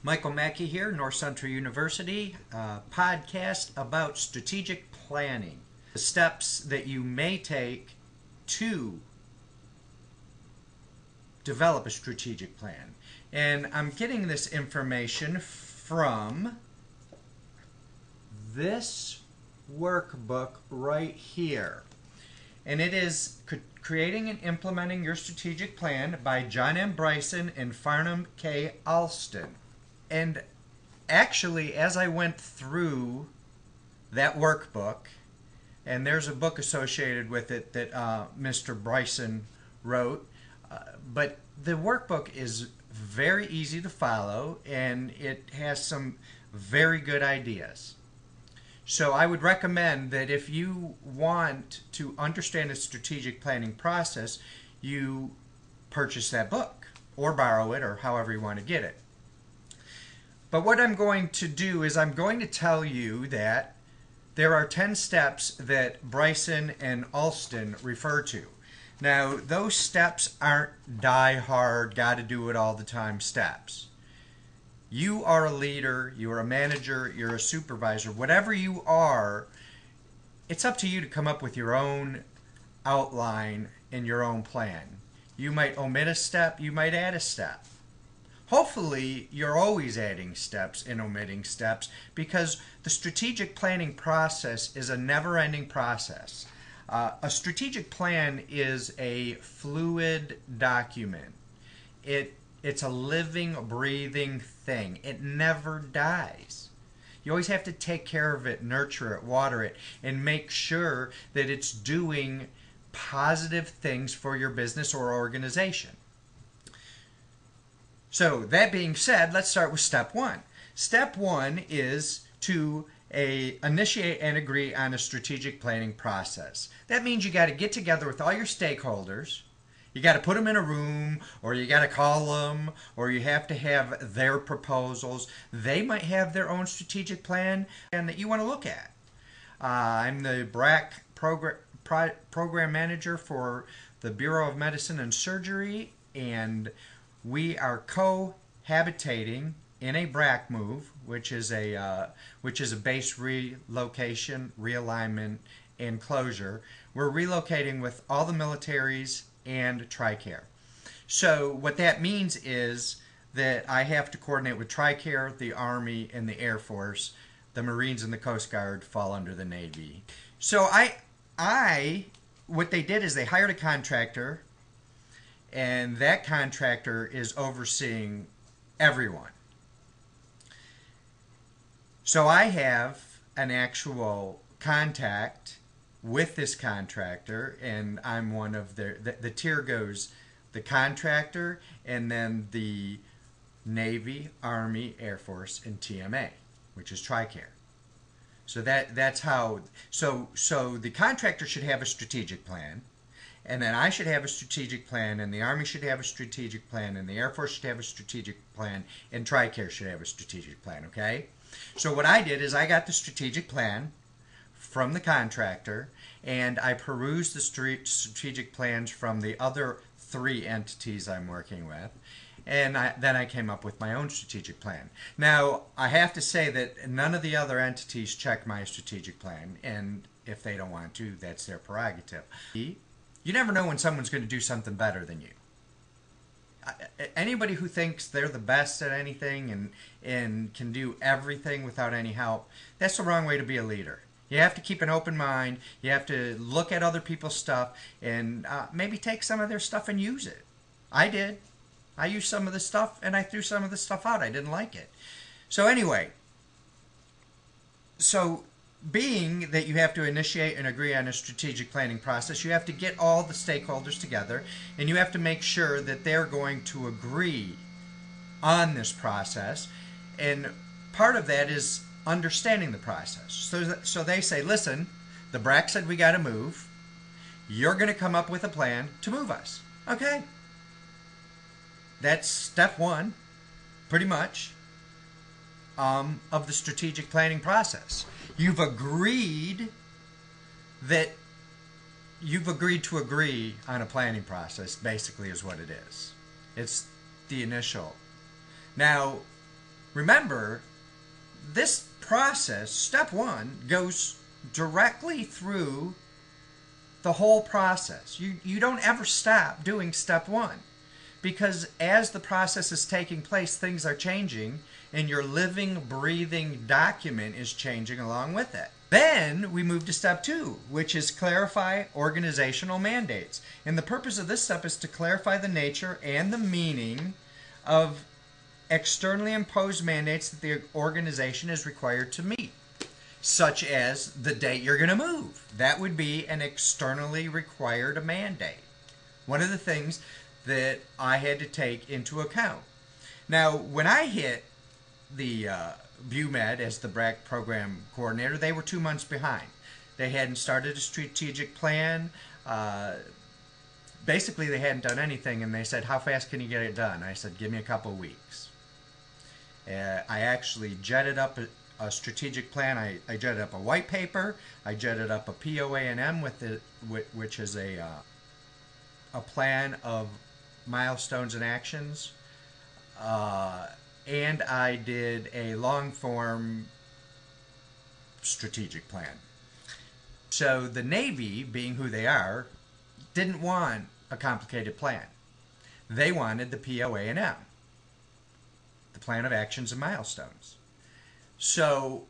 Michael Mackey here, North Central University, podcast about strategic planning. The steps that you may take to develop a strategic plan. And I'm getting this information from this workbook right here. And it is Creating and Implementing Your Strategic Plan by John M. Bryson and Farnham K. Alston. And actually, as I went through that workbook, and there's a book associated with it that Mr. Bryson wrote, but the workbook is very easy to follow, and it has some very good ideas. So I would recommend that if you want to understand the strategic planning process, you purchase that book or borrow it or however you want to get it. But what I'm going to do is I'm going to tell you that there are 10 steps that Bryson and Alston refer to. Now, those steps aren't die-hard, got-to-do-it-all-the-time steps. You are a leader, you're a manager, you're a supervisor, whatever you are, it's up to you to come up with your own outline and your own plan. You might omit a step, you might add a step. Hopefully, you're always adding steps and omitting steps because the strategic planning process is a never-ending process. A strategic plan is a fluid document. It's a living, breathing thing. It never dies. You always have to take care of it, nurture it, water it, and make sure that it's doing positive things for your business or organization. So that being said, let's start with step one. Step one is to initiate and agree on a strategic planning process. That means you got to get together with all your stakeholders. You got to put them in a room, or you got to call them, or you have to have their proposals. They might have their own strategic plan and that you want to look at. I'm the BRAC program manager for the Bureau of Medicine and Surgery, and we are cohabitating in a BRAC move, which is a base relocation, realignment, and closure. We're relocating with all the militaries and TRICARE. So what that means is that I have to coordinate with TRICARE, the Army, and the Air Force. The Marines and the Coast Guard fall under the Navy. So what they did is they hired a contractor, and that contractor is overseeing everyone. So I have an actual contact with this contractor, and I'm one of the tier goes the contractor, and then the Navy, Army, Air Force, and TMA, which is TRICARE. So that's how. So the contractor should have a strategic plan, and then I should have a strategic plan, and the Army should have a strategic plan, and the Air Force should have a strategic plan, and TRICARE should have a strategic plan. Okay. So what I did is I got the strategic plan from the contractor, and I perused the strategic plans from the other 3 entities I'm working with, and then I came up with my own strategic plan. Now, I have to say that none of the other entities check my strategic plan, and if they don't want to, that's their prerogative. You never know when someone's going to do something better than you. Anybody who thinks they're the best at anything and can do everything without any help, that's the wrong way to be a leader. You have to keep an open mind. You have to look at other people's stuff and maybe take some of their stuff and use it. I did. I used some of the stuff and I threw some of the stuff out. I didn't like it. So anyway, being that you have to initiate and agree on a strategic planning process, you have to get all the stakeholders together, and you have to make sure that they're going to agree on this process. And part of that is understanding the process. So they say, listen, the BRAC said we got to move. You're going to come up with a plan to move us. Okay. That's step one, pretty much, of the strategic planning process. You've agreed to agree on a planning process, basically, is what it is. It's the initial. Now, Remember, this process, step one, goes directly through the whole process. You don't ever stop doing step one, because as the process is taking place, things are changing, and your living, breathing document is changing along with it. Then we move to step two, which is clarify organizational mandates. And the purpose of this step is to clarify the nature and the meaning of externally imposed mandates that the organization is required to meet, such as the date you're going to move. That would be an externally required mandate. One of the things that I had to take into account. Now, when I hit the BUMED as the BRAC program coordinator, they were 2 months behind. They hadn't started a strategic plan. Basically, they hadn't done anything, and they said, how fast can you get it done? I said, give me a couple of weeks. I actually jetted up a strategic plan. I jetted up a white paper. I jetted up a POA&M, which is a plan of milestones and actions. And I did a long-form strategic plan. So the Navy, being who they are, didn't want a complicated plan. They wanted the POA&M, the plan of actions and milestones. So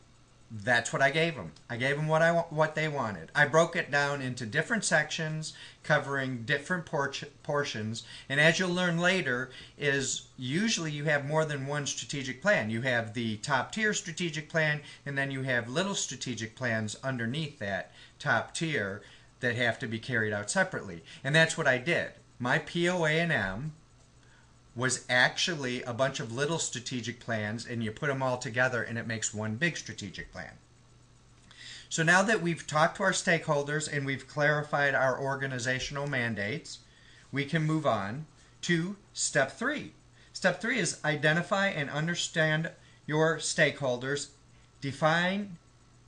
that's what I gave them. I gave them what they wanted. I broke it down into different sections covering different portions, and as you'll learn later, is usually you have more than one strategic plan. You have the top tier strategic plan, and then you have little strategic plans underneath that top tier that have to be carried out separately. And that's what I did. My POA&M was actually a bunch of little strategic plans, and you put them all together and it makes one big strategic plan. So now that we've talked to our stakeholders and we've clarified our organizational mandates, we can move on to step three. Step three is identify and understand your stakeholders,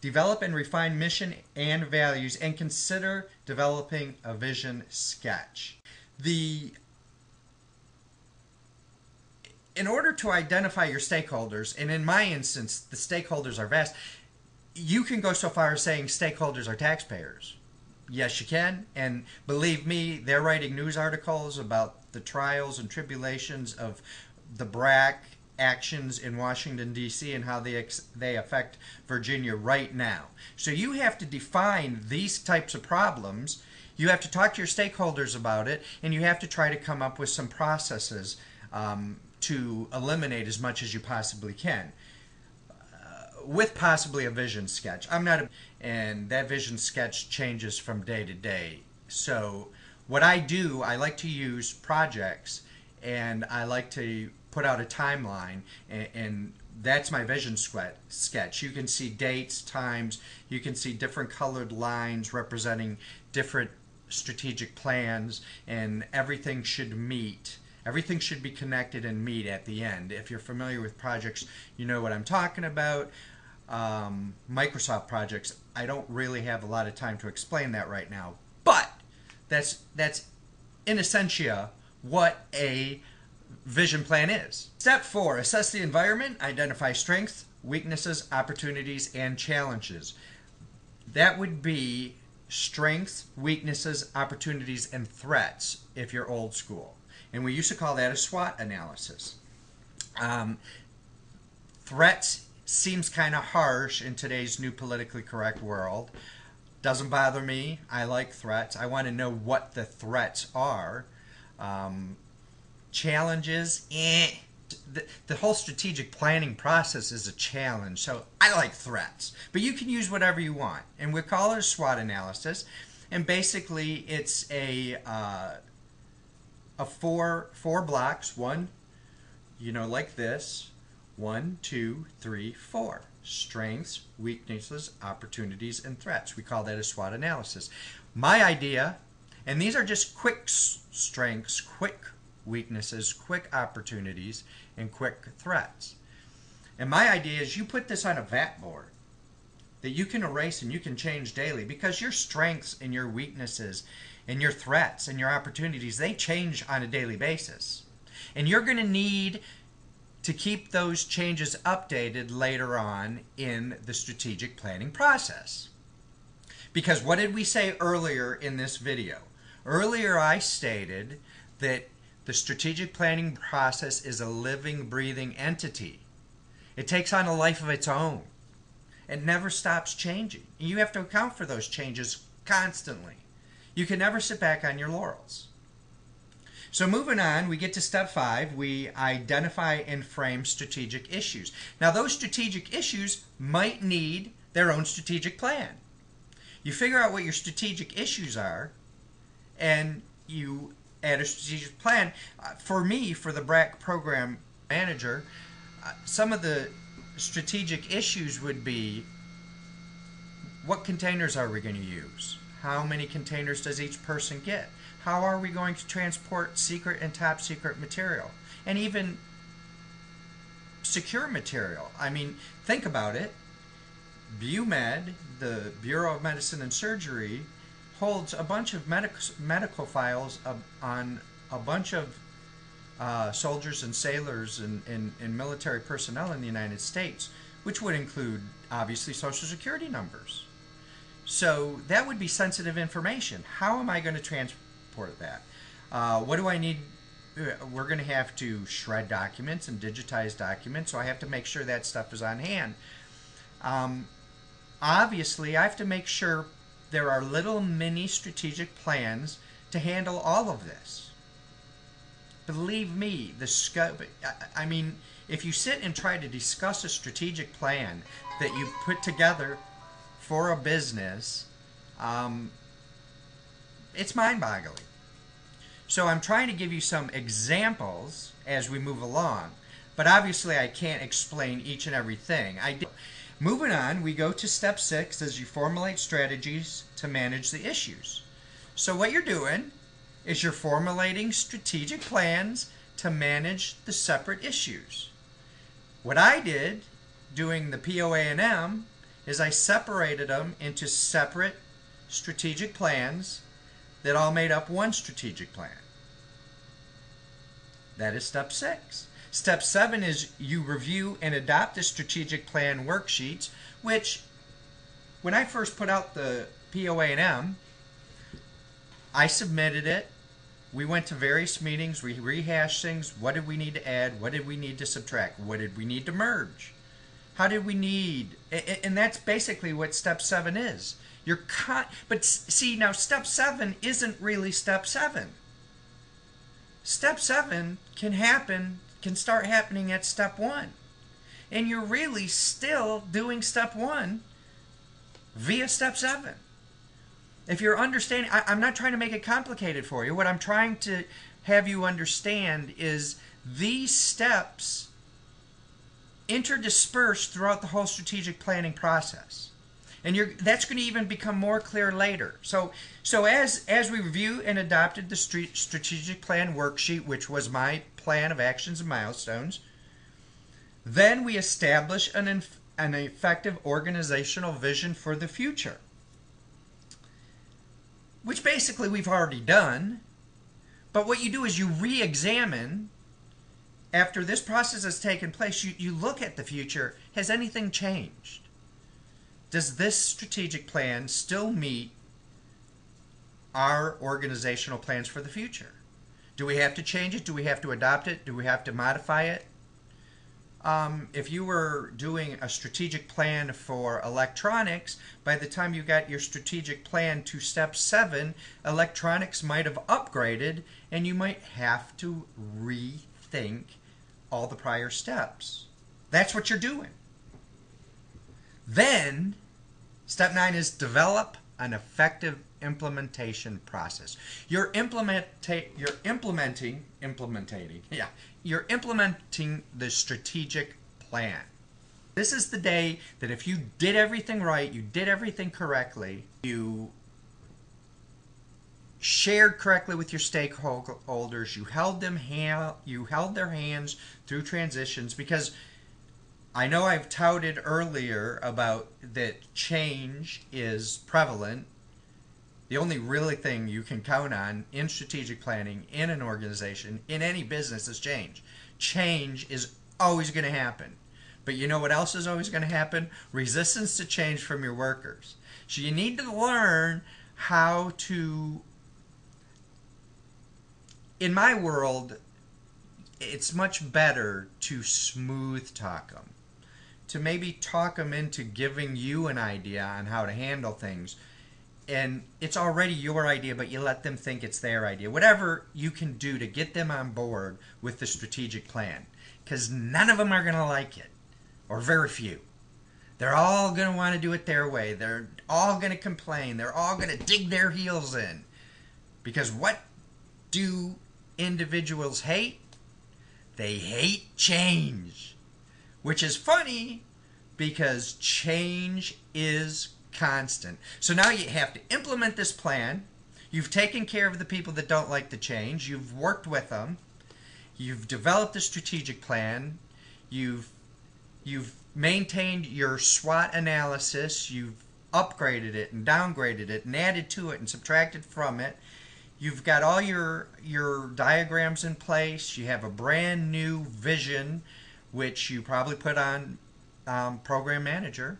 develop and refine mission and values, and consider developing a vision sketch. In order to identify your stakeholders, and in my instance, the stakeholders are vast, you can go so far as saying stakeholders are taxpayers. Yes, you can, and believe me, they're writing news articles about the trials and tribulations of the BRAC actions in Washington, D.C. and how they affect Virginia right now. So you have to define these types of problems, you have to talk to your stakeholders about it, and you have to try to come up with some processes to eliminate as much as you possibly can, with possibly a vision sketch. And that vision sketch changes from day to day. So what I do, I like to use projects, and I like to put out a timeline, and that's my vision sketch. You can see dates, times, you can see different colored lines representing different strategic plans, and everything should meet. Everything should be connected and meet at the end. If you're familiar with projects, you know what I'm talking about. Microsoft projects, I don't really have a lot of time to explain that right now, but that's in essentia what a vision plan is. Step 4, assess the environment, identify strengths, weaknesses, opportunities, and challenges. That would be strengths, weaknesses, opportunities, and threats if you're old school. And we used to call that a SWOT analysis. Threats seems kind of harsh in today's new politically correct world. Doesn't bother me. I like threats. I want to know what the threats are. Challenges, the whole strategic planning process is a challenge, so I like threats. But you can use whatever you want. And we call it a SWOT analysis. And basically it's a four blocks, one, like this, 1, 2, 3, 4. Strengths, weaknesses, opportunities, and threats. We call that a SWOT analysis. My idea, and these are just quick strengths, quick weaknesses, quick opportunities, and quick threats. And my idea is you put this on a VAT board that you can erase and you can change daily, because your strengths and your weaknesses and your threats and your opportunities, they change on a daily basis. And you're going to need to keep those changes updated later on in the strategic planning process. Because what did we say earlier in this video? Earlier I stated that the strategic planning process is a living, breathing entity. It takes on a life of its own. It never stops changing. You have to account for those changes constantly. You can never sit back on your laurels. So moving on, we get to step 5. We identify and frame strategic issues. Now those strategic issues might need their own strategic plan. You figure out what your strategic issues are, and you add a strategic plan. For me, for the BRAC program manager, some of the strategic issues would be, what containers are we going to use? How many containers does each person get? How are we going to transport secret and top secret material? And even secure material. I mean, think about it. BUMED, the Bureau of Medicine and Surgery, holds a bunch of medical files on a bunch of soldiers and sailors and military personnel in the United States, which would include, obviously, Social Security numbers. So that would be sensitive information. How am I going to transport that? What do I need? We're going to have to shred documents and digitize documents, so I have to make sure that stuff is on hand. Obviously, I have to make sure there are little mini strategic plans to handle all of this. Believe me, the scope, I mean, if you sit and try to discuss a strategic plan that you put together for a business, it's mind-boggling. So I'm trying to give you some examples as we move along, but obviously I can't explain each and everything. Moving on, we go to step 6 as you formulate strategies to manage the issues. So what you're doing is you're formulating strategic plans to manage the separate issues. What I did doing the POA&M is I separated them into separate strategic plans that all made up one strategic plan. That is step 6. Step 7 is you review and adopt the strategic plan worksheets, which when I first put out the POA&M, I submitted it. We went to various meetings. We rehashed things. What did we need to add? What did we need to subtract? What did we need to merge? How did we need? And that's basically what step 7 is. But see, now step 7 isn't really step 7. Step 7 can start happening at step 1. And you're really still doing step 1 via step 7. If you're understanding, I'm not trying to make it complicated for you. What I'm trying to have you understand is these steps interdisperse throughout the whole strategic planning process. And that's going to even become more clear later. So as we review and adopted the strategic plan worksheet, which was my plan of actions and milestones, then we establish an effective organizational vision for the future, which basically we've already done. But what you do is you re-examine. After this process has taken place, you look at the future. Has anything changed? Does this strategic plan still meet our organizational plans for the future? Do we have to change it? Do we have to adopt it? Do we have to modify it? If you were doing a strategic plan for electronics, by the time you got your strategic plan to step 7, electronics might have upgraded and you might have to rethink all the prior steps. That's what you're doing. Then, step 9 is develop an effective implementation process. You're implementing the strategic plan. This is the day that if you did everything right, you did everything correctly, you shared correctly with your stakeholders, you held their hands through transitions, because I know I've touted earlier about that change is prevalent. The only really thing you can count on in strategic planning, in an organization, in any business is change. Change is always going to happen. But you know what else is always going to happen? Resistance to change from your workers. So you need to learn how to, in my world, it's much better to smooth talk them. To maybe talk them into giving you an idea on how to handle things. And it's already your idea, but you let them think it's their idea. Whatever you can do to get them on board with the strategic plan. Because none of them are going to like it. Or very few. They're all going to want to do it their way. They're all going to complain. They're all going to dig their heels in. Because what do individuals hate? They hate change. Which is funny because change is constant. So now you have to implement this plan. You've taken care of the people that don't like the change. You've worked with them. You've developed a strategic plan. You've maintained your SWOT analysis. You've upgraded it and downgraded it and added to it and subtracted from it. You've got all your diagrams in place. You have a brand new vision, which you probably put on Program Manager.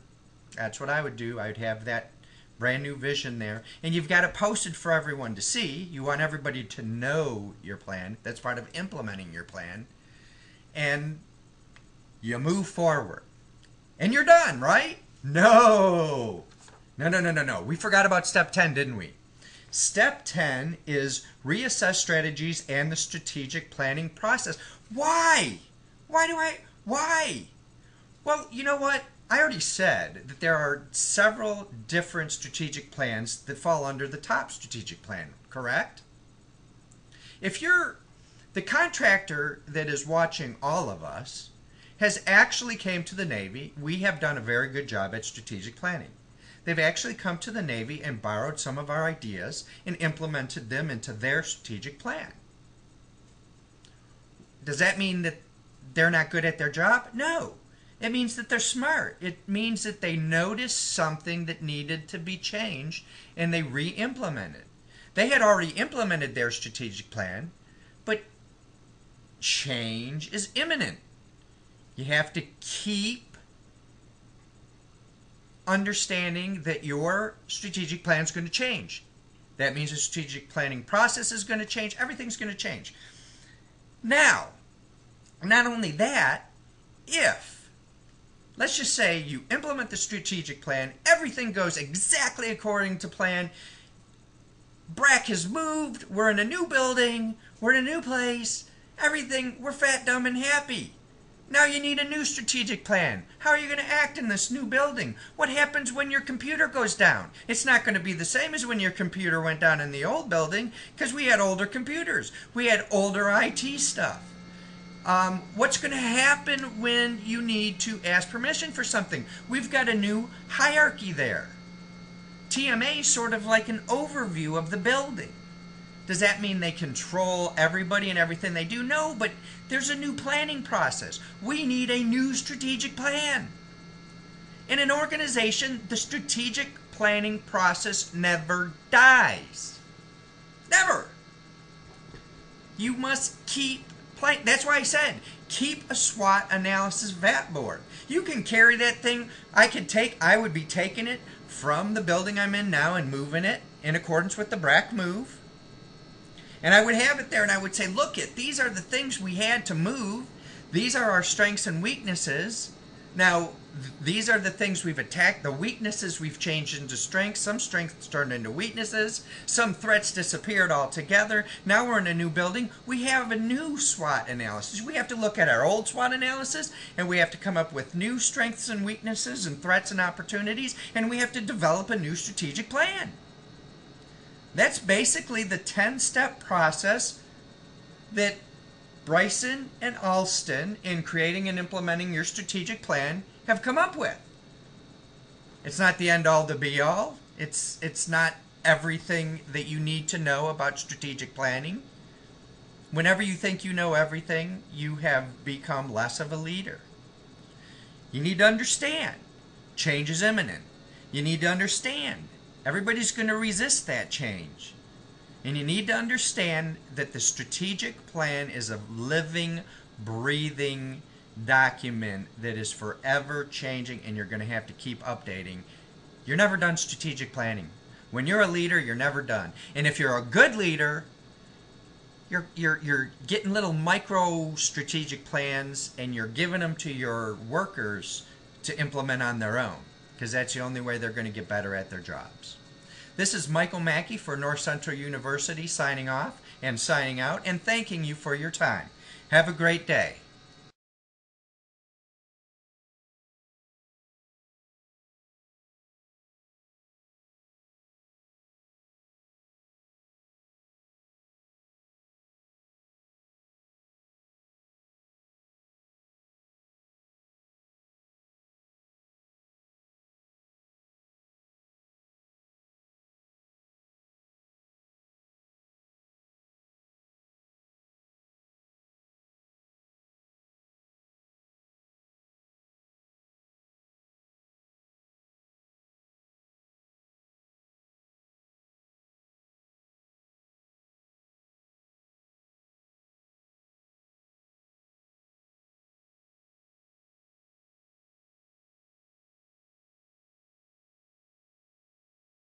That's what I would do. I would have that brand new vision there. And you've got it posted for everyone to see. You want everybody to know your plan. That's part of implementing your plan. And you move forward. And you're done, right? No. No. We forgot about step 10, didn't we? Step 10 is reassess strategies and the strategic planning process. Why? Why? Well, you know what? I already said that there are several different strategic plans that fall under the top strategic plan, correct? If you're the contractor that is watching all of us has actually came to the Navy. We have done a very good job at strategic planning. They've actually come to the Navy and borrowed some of our ideas and implemented them into their strategic plan. Does that mean that they're not good at their job? No. It means that they're smart. It means that they noticed something that needed to be changed and they re-implemented. They had already implemented their strategic plan, but change is imminent. You have to keep understanding that your strategic plan is going to change. That means the strategic planning process is going to change. Everything's going to change. Now, not only that, if, let's just say you implement the strategic plan, everything goes exactly according to plan, BRAC has moved, we're in a new building, we're in a new place, everything, we're fat, dumb, and happy. Now you need a new strategic plan. How are you going to act in this new building? What happens when your computer goes down? It's not going to be the same as when your computer went down in the old building because we had older computers. We had older IT stuff. What's going to happen when you need to ask permission for something? We've got a new hierarchy there. TMA is sort of like an overview of the building. Does that mean they control everybody and everything they do? No, but there's a new planning process. We need a new strategic plan. In an organization, the strategic planning process never dies. Never. You must keep planning. That's why I said, keep a SWOT analysis VAT board. You can carry that thing. I would be taking it from the building I'm in now and moving it in accordance with the BRAC move. And I would have it there and I would say, look, these are the things we had to move. These are our strengths and weaknesses. Now, these are the things we've attacked. The weaknesses we've changed into strengths. Some strengths turned into weaknesses. Some threats disappeared altogether. Now we're in a new building. We have a new SWOT analysis. We have to look at our old SWOT analysis and we have to come up with new strengths and weaknesses and threats and opportunities. And we have to develop a new strategic plan. That's basically the 10-step process that Bryson and Alston, in creating and implementing your strategic plan, have come up with. It's not the end-all to be-all. It's not everything that you need to know about strategic planning. Whenever you think you know everything, you have become less of a leader. You need to understand change is imminent. You need to understand everybody's going to resist that change. And you need to understand that the strategic plan is a living, breathing, document that is forever changing, and you're going to have to keep updating. You're never done strategic planning. When you're a leader, you're never done. And if you're a good leader, you're getting little micro strategic plans, and you're giving them to your workers to implement on their own, because that's the only way they're going to get better at their jobs. This is Michael Mackey for North Central University signing off and signing out and thanking you for your time. Have a great day.